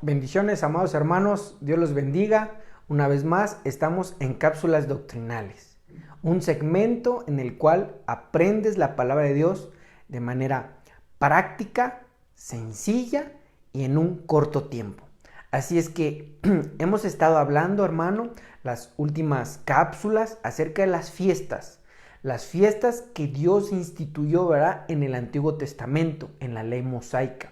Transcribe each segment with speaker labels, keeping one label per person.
Speaker 1: Bendiciones, amados hermanos, Dios los bendiga. Una vez más, estamos en Cápsulas Doctrinales, un segmento en el cual aprendes la palabra de Dios de manera práctica, sencilla y en un corto tiempo. Así es que hemos estado hablando, hermano, las últimas cápsulas acerca de las fiestas que Dios instituyó, ¿verdad?, en el Antiguo Testamento, en la ley mosaica.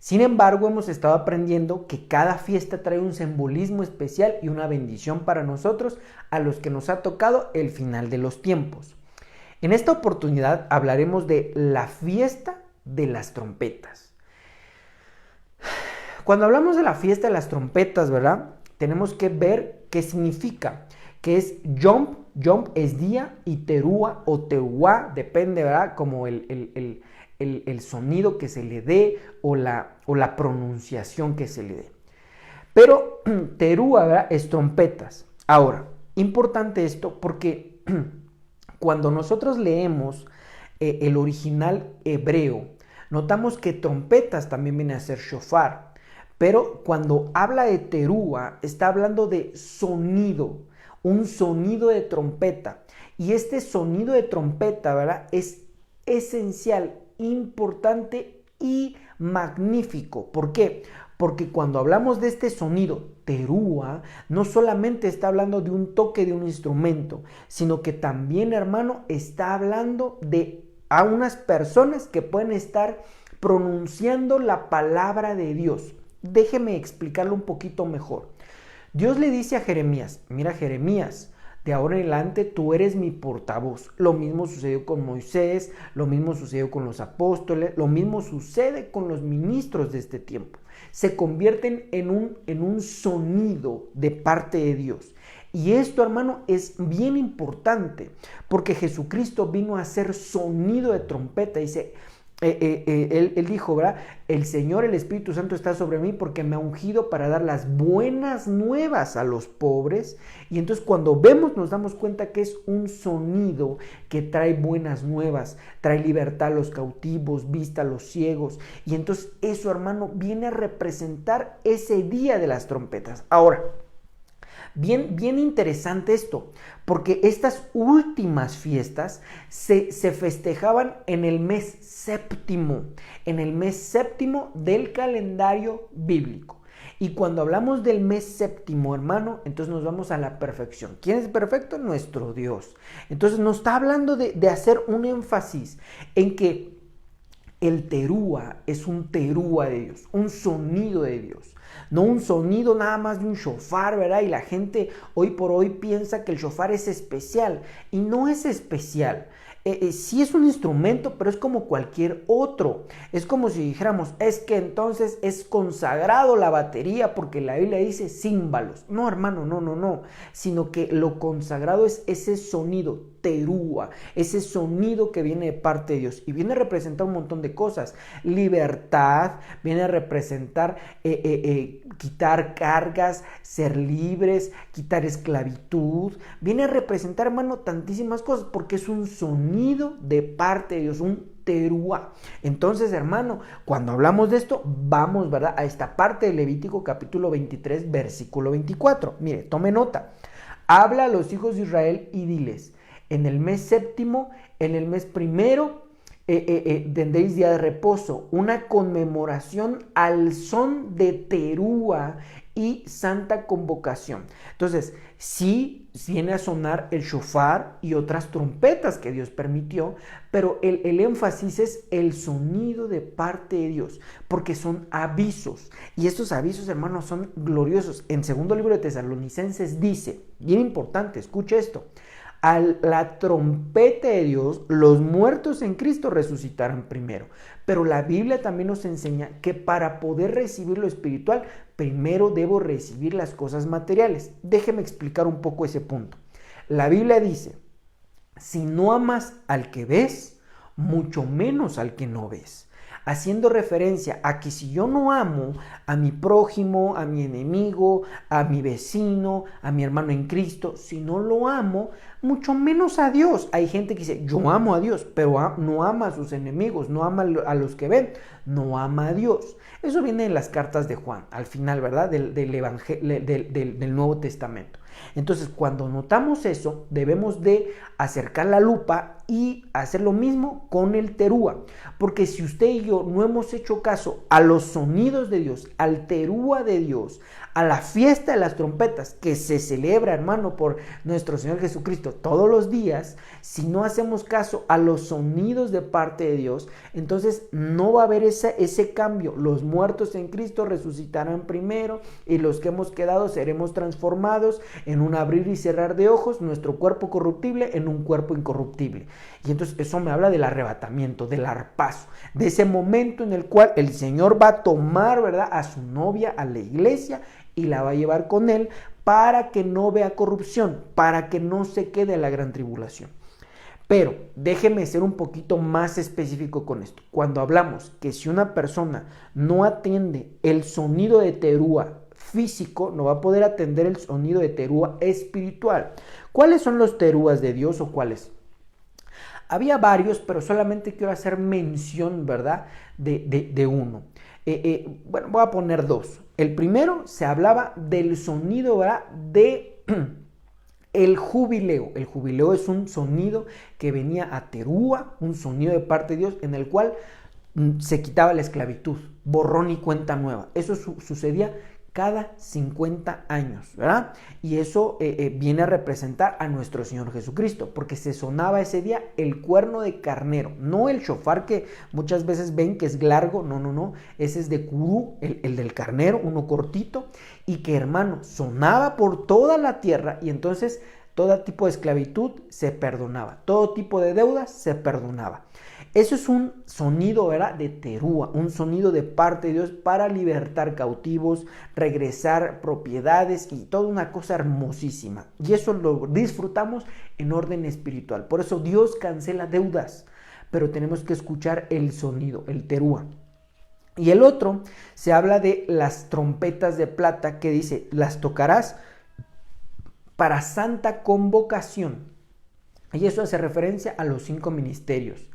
Speaker 1: Sin embargo, hemos estado aprendiendo que cada fiesta trae un simbolismo especial y una bendición para nosotros, a los que nos ha tocado el final de los tiempos. En esta oportunidad hablaremos de la fiesta de las trompetas. Cuando hablamos de la fiesta de las trompetas, ¿verdad?, tenemos que ver qué significa, que es Yom es día, y Teruah o Teruah, depende, ¿verdad?, como el sonido que se le dé o la pronunciación que se le dé. Pero Teruah, ¿verdad?, es trompetas. Ahora, importante esto porque cuando nosotros leemos el original hebreo, notamos que trompetas también viene a ser shofar. Pero cuando habla de Teruah, está hablando de sonido, un sonido de trompeta. Y este sonido de trompeta, ¿verdad?, es esencial, importante y magnífico. ¿Por qué? Porque cuando hablamos de este sonido, Teruah, no solamente está hablando de un toque de un instrumento, sino que también, hermano, está hablando de a unas personas que pueden estar pronunciando la palabra de Dios. Déjeme explicarlo un poquito mejor. Dios le dice a Jeremías: mira, Jeremías, de ahora en adelante tú eres mi portavoz. Lo mismo sucedió con Moisés, lo mismo sucedió con los apóstoles, lo mismo sucede con los ministros de este tiempo. Se convierten en un sonido de parte de Dios. Y esto, hermano, es bien importante, porque Jesucristo vino a hacer sonido de trompeta. Dice, él dijo, ¿verdad?, el Señor, el Espíritu Santo está sobre mí porque me ha ungido para dar las buenas nuevas a los pobres. Y entonces cuando vemos nos damos cuenta que es un sonido que trae buenas nuevas, trae libertad a los cautivos, vista a los ciegos. Y entonces eso, hermano, viene a representar ese día de las trompetas. Ahora, bien interesante esto, porque estas últimas fiestas se festejaban en el mes séptimo del calendario bíblico. Y cuando hablamos del mes séptimo, hermano, entonces nos vamos a la perfección. ¿Quién es perfecto? Nuestro Dios. Entonces nos está hablando de hacer un énfasis en que el Teruah es un Teruah de Dios, un sonido de Dios. No un sonido nada más de un shofar, ¿verdad? Y la gente hoy por hoy piensa que el shofar es especial. Y no es especial. Sí es un instrumento, pero es como cualquier otro. Es como si dijéramos, es que entonces es consagrado la batería porque la Biblia dice címbalos. No, hermano, no. Sino que lo consagrado es ese sonido, Teruah, ese sonido que viene de parte de Dios. Y viene a representar un montón de cosas. Libertad, viene a representar quitar cargas, ser libres, quitar esclavitud. Viene a representar, hermano, tantísimas cosas porque es un sonido de parte de Dios, un Teruah. Entonces, hermano, cuando hablamos de esto, vamos, ¿verdad?, a esta parte de Levítico capítulo 23, versículo 24. Mire, tome nota. Habla a los hijos de Israel y diles: en el mes séptimo, en el mes primero, tendréis día de reposo, una conmemoración al son de Teruah y santa convocación. Entonces, sí viene a sonar el shofar y otras trompetas que Dios permitió, pero el énfasis es el sonido de parte de Dios, porque son avisos. Y estos avisos, hermanos, son gloriosos. En segundo libro de Tesalonicenses dice, bien importante, escuche esto: a la trompeta de Dios, los muertos en Cristo resucitarán primero. Pero la Biblia también nos enseña que para poder recibir lo espiritual, primero debo recibir las cosas materiales. Déjeme explicar un poco ese punto. La Biblia dice: si no amas al que ves, mucho menos al que no ves. haciendo referencia a que si yo no amo a mi prójimo, a mi enemigo, a mi vecino, a mi hermano en Cristo, si no lo amo, mucho menos a Dios. Hay gente que dice, yo amo a Dios, pero no ama a sus enemigos, no ama a los que ven, no ama a Dios. Eso viene en las cartas de Juan, al final, ¿verdad? Del Nuevo Testamento. Entonces, cuando notamos eso, debemos de acercar la lupa y hacer lo mismo con el terúa. Porque si usted y yo no hemos hecho caso a los sonidos de Dios, al terúa de Dios, a la fiesta de las trompetas que se celebra, hermano, por nuestro Señor Jesucristo todos los días, si no hacemos caso a los sonidos de parte de Dios, entonces no va a haber ese cambio. Los muertos en Cristo resucitarán primero y los que hemos quedado seremos transformados en un abrir y cerrar de ojos, nuestro cuerpo corruptible en un cuerpo incorruptible. Y entonces eso me habla del arrebatamiento, del arpazo, de ese momento en el cual el Señor va a tomar, ¿verdad?, a su novia, a la iglesia, y la va a llevar con él para que no vea corrupción, para que no se quede la gran tribulación. Pero déjeme ser un poquito más específico con esto. Cuando hablamos que si una persona no atiende el sonido de terúa físico, no va a poder atender el sonido de terúa espiritual. ¿Cuáles son los terúas de Dios o cuáles? Había varios, pero solamente quiero hacer mención, ¿verdad?, de uno. Bueno, voy a poner dos. El primero se hablaba del sonido, ¿verdad?, de el jubileo. El jubileo es un sonido que venía a terúa, un sonido de parte de Dios en el cual se quitaba la esclavitud, borrón y cuenta nueva. Eso sucedía cada 50 años, ¿verdad? Y eso viene a representar a nuestro Señor Jesucristo, porque se sonaba ese día el cuerno de carnero, no el shofar que muchas veces ven que es largo, no, ese es de curú, el del carnero, uno cortito, y que, hermano, sonaba por toda la tierra, y entonces todo tipo de esclavitud se perdonaba, todo tipo de deudas se perdonaba. Eso es un sonido, ¿verdad?, de terúa, un sonido de parte de Dios para libertar cautivos, regresar propiedades y toda una cosa hermosísima. Y eso lo disfrutamos en orden espiritual. Por eso Dios cancela deudas, pero tenemos que escuchar el sonido, el terúa. Y el otro se habla de las trompetas de plata que dice, las tocarás para santa convocación. Y eso hace referencia a los 5 ministerios.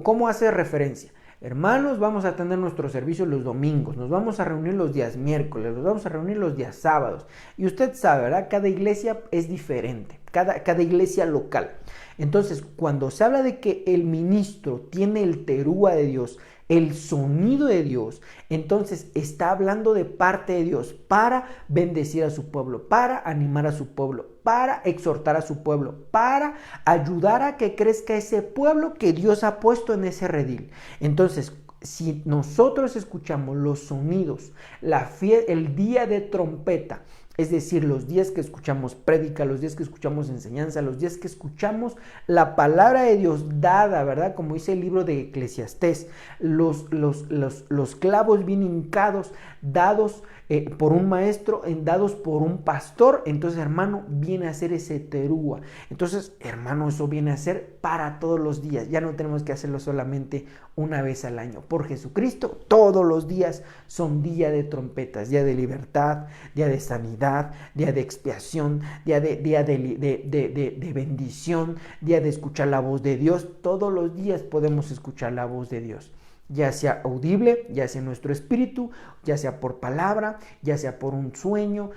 Speaker 1: ¿Cómo hace referencia? Hermanos, vamos a tener nuestro servicio los domingos, nos vamos a reunir los días miércoles, nos vamos a reunir los días sábados. Y usted sabe, ¿verdad? Cada iglesia es diferente, cada iglesia local. Entonces, cuando se habla de que el ministro tiene el terúa de Dios, el sonido de Dios, entonces está hablando de parte de Dios para bendecir a su pueblo, para animar a su pueblo, para exhortar a su pueblo, para ayudar a que crezca ese pueblo que Dios ha puesto en ese redil. Entonces, si nosotros escuchamos los sonidos, el día de trompeta, es decir, los días que escuchamos prédica, los días que escuchamos enseñanza, los días que escuchamos la palabra de Dios dada, ¿verdad? Como dice el libro de Eclesiastés, los clavos bien hincados, dados por un maestro, dados por un pastor. Entonces, hermano, viene a ser ese terúa. Entonces, hermano, eso viene a ser para todos los días. Ya no tenemos que hacerlo solamente una vez al año. Por Jesucristo, todos los días son día de trompetas, día de libertad, día de sanidad, día de expiación, día de bendición, día de escuchar la voz de Dios. Todos los días podemos escuchar la voz de Dios, ya sea audible, ya sea en nuestro espíritu, ya sea por palabra, ya sea por un sueño,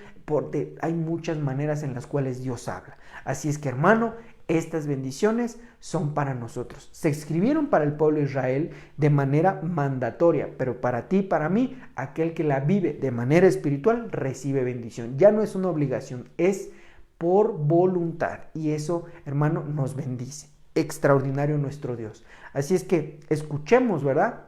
Speaker 1: hay muchas maneras en las cuales Dios habla. Así es que, hermano, estas bendiciones son para nosotros. Se escribieron para el pueblo de Israel de manera mandatoria, pero para ti y para mí, aquel que la vive de manera espiritual recibe bendición. Ya no es una obligación, es por voluntad. Y eso, hermano, nos bendice. Extraordinario nuestro Dios. Así es que escuchemos, ¿verdad?,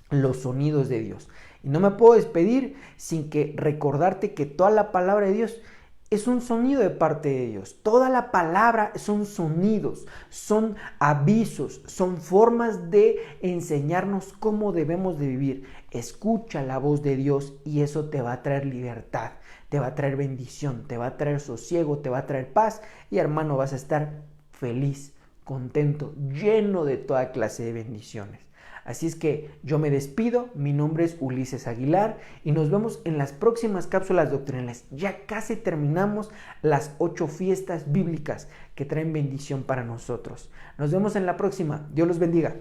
Speaker 1: los sonidos de Dios. Y no me puedo despedir sin que recordarte que toda la palabra de Dios es un sonido de parte de Dios. Toda la palabra son sonidos, son avisos, son formas de enseñarnos cómo debemos de vivir. Escucha la voz de Dios y eso te va a traer libertad, te va a traer bendición, te va a traer sosiego, te va a traer paz y, hermano, vas a estar feliz, contento, lleno de toda clase de bendiciones. Así es que yo me despido, mi nombre es Ulises Aguilar y nos vemos en las próximas cápsulas doctrinales. Ya casi terminamos las 8 fiestas bíblicas que traen bendición para nosotros. Nos vemos en la próxima. Dios los bendiga.